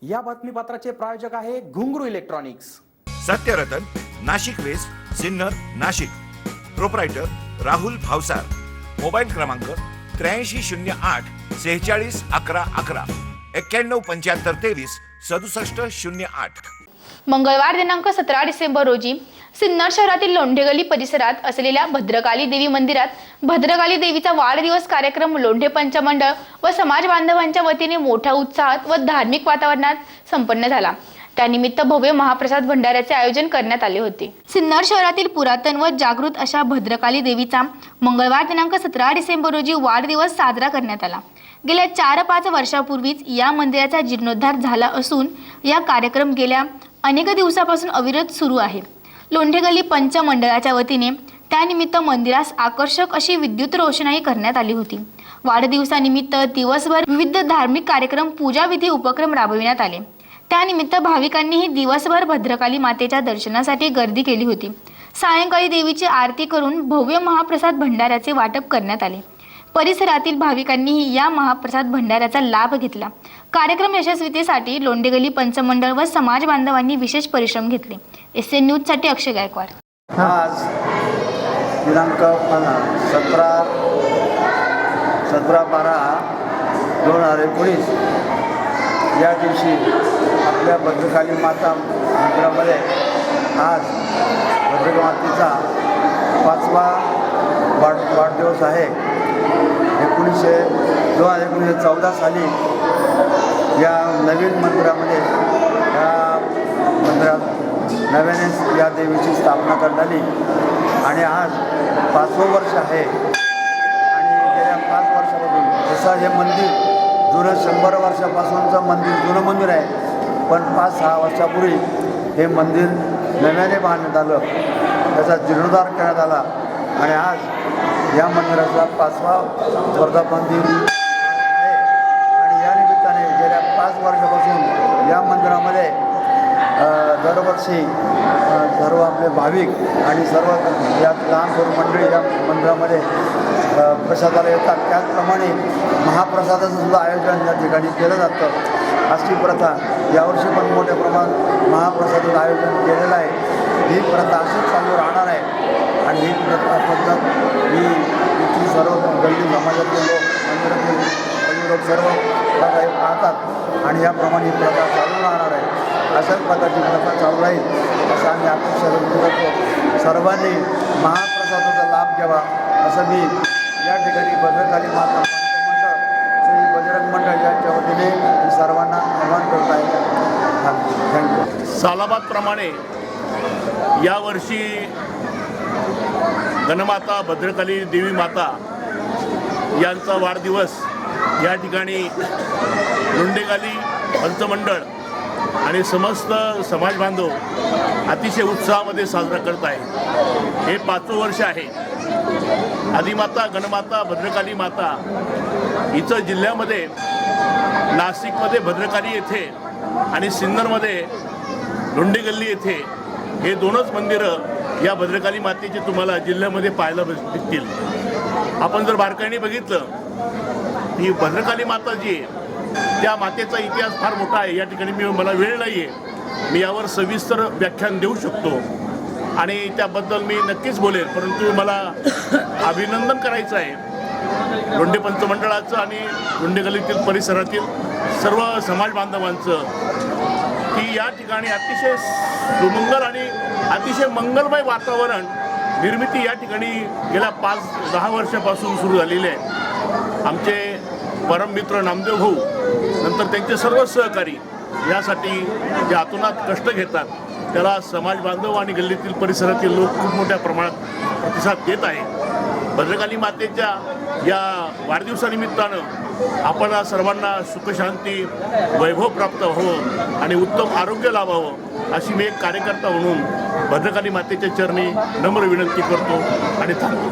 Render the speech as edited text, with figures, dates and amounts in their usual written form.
या बातमीपत्राचे प्रायोजक आहे Ghungroo electronics. Satyaratan, Nashik west, Sinnar, Nashik. Proprietor Rahul Bhavsar. Mobile क्रमांक 8308 46 11 11 91 75 23 67 08। मंगळवार दिनांक 17 डिसेंबर रोजी सिन्नर शहरातील लोंढे गल्ली परिसरात असलेल्या भद्रकाली देवी मंदिरात भद्रकाली देवीचा वाढदिवस कार्यक्रम लोंढे पंचमंडळ व समाज बांधवांच्या वतीने मोठ्या उत्साहात व धार्मिक वातावरणात संपन्न झाला। त्यानिमित्त भव्य महाप्रसाद भंडाऱ्याचे आयोजन करण्यात आले होते। सिन्नर शहरातील पुरातन व जागृत अशा भद्रकाली देवीचा मंगळवार दिनांक 17 डिसेंबर रोजी वाढदिवस साजरा करण्यात आला। गेल्या 4-5 वर्षापूर्वीच या मंदिराचा जीर्णोद्धार झाला असून या कार्यक्रम गेल्या अनेक दिवसापासून अविरत सुरू आहे। लोंढे गल्ली पंचमंडळाच्या वतीने त्यानिमित्त मंदिरास आकर्षक अशी विद्युत रोषणाई करण्यात आली होती। वाढदिवसानिमित्त दिवसभर विविध धार्मिक कार्यक्रम, पूजाविधी उपक्रम राबविण्यात आले। त्यानिमित्त भाविकांनीही दिवसभर भद्रकाली मातेच्या दर्शनासाठी गर्दी केली होती। सायंकाळी देवीची आरती करून भव्य महाप्रसाद भंडाऱ्याचे वाटप करण्यात आले। परिसरातील भाविकांनीही या महाप्रसाद भंडाऱ्याचा लाभ घेतला। कार्यक्रम यशस्वीतेसाठी लोंढे गल्ली पंचमंडळ व समाज बांधवांनी विशेष परिश्रम घेतले। SN न्यूज साठी अक्षय गायकवाड। आज दिनांक 17/12/2019 या दिवशी आपल्या भद्रकाली माता मंदिरामध्ये आज भद्रकाली मातेचा 5वा वाढदिवस आहे। 1914 साली या नवीन मंदिरामध्ये नव्याने या देवीची स्थापना करण्यात आली आणि आज 5वं वर्ष आहे। आणि गेल्या 5 वर्षापासून जसं हे मंदिर जुनं 100 वर्षापासूनचं जुनं मंदिर आहे, पण 5-6 वर्षापूर्वी हे मंदिर नव्याने बांधण्यात आलं, त्याचा जीर्णोद्धार करण्यात आला आणि आज या मंदिराचा 5वा वर्धापन दिन आहे। आणि या निमित्ताने गेल्या 5 वर्षापासून या मंदिरामध्ये दरवर्षी सर्व आपले भाविक आणि सर्व यात लहान थोर मंडळी या मंदिरामध्ये प्रसादाला येतात। त्याचप्रमाणे महाप्रसादाचं सुद्धा आयोजन या ठिकाणी केलं जातं। अशी प्रथा यावर्षी पण मोठ्या प्रमाणात महाप्रसादाचं आयोजन केलेलं आहे। ही प्रथा अशीच चालू राहणार आहे आणि ही पद्धत ही इथली सर्व गल्ली समाजातील लोक, मंदिरातील लोक सर्व प्रथा पाहतात आणि याप्रमाणे ही प्रथा चालू राहणार आहे। अशाच प्रकारची प्रथा चालू राहील असं आम्ही अपेक्षा व्यक्त करतो। सर्वांनी महाप्रसादाचा लाभ घ्यावा असं मी या ठिकाणी भद्रकाली माता मंडळ, श्री बजरंग मंडळ यांच्या वतीने मी सर्वांना आवाहन करत आहे। थँक्यू। सालाबादप्रमाणे यावर्षी गणमाता भद्रकाली देवी माता यांचा वाढदिवस या ठिकाणी लोंढे गल्ली पंचमंडळ आणि समस्त समाज बांधव अतिशय उत्साहामध्ये साजरा करत आहे। हे 5वं वर्ष आहे। आदिमाता गणमाता भद्रकाली माता हिचं जिल्ह्यामध्ये नाशिकमध्ये भद्रकाली येथे आणि सिन्नरमध्ये लोंढे गल्ली येथे हे 2च मंदिरं या भद्रकाली मातेचे तुम्हाला जिल्ह्यामध्ये पाहायला भेटतील। आपण जर बारकाईने बघितलं ही भद्रकाली माता जी आहे त्या मातेचा इतिहास फार मोठा आहे। या ठिकाणी मला वेळ नाही आहे, मी यावर सविस्तर व्याख्यान देऊ शकतो आणि त्याबद्दल मी नक्कीच बोलेल, परंतु मला अभिनंदन करायचं आहे लोंढे पंचमंडळाचं आणि लोंढे गल्लीतील परिसरातील सर्व समाज बांधवांचं की या ठिकाणी अतिशय सुमंगल आणि अतिशय मंगलमय वातावरण निर्मिती या ठिकाणी गेल्या 5-10 वर्षापासून सुरू झालेली आहे। आमचे परममित्र नामदेव भाऊ, नंतर त्यांचे सर्व सहकारी यासाठी जे आतोनात कष्ट घेतात त्याला समाज बांधव आणि गल्लीतील परिसरातील लोक खूप मोठ्या प्रमाणात प्रतिसाद देत आहे। भद्रकाली मातेच्या या वाढदिवसानिमित्तानं आपण सर्वांना सुखशांती वैभव प्राप्त व्हावं आणि उत्तम आरोग्य लाभावं अशी मी एक कार्यकर्ता म्हणून भद्रकाली मातेच्या चरणी नम्र विनंती करतो आणि थांबतो।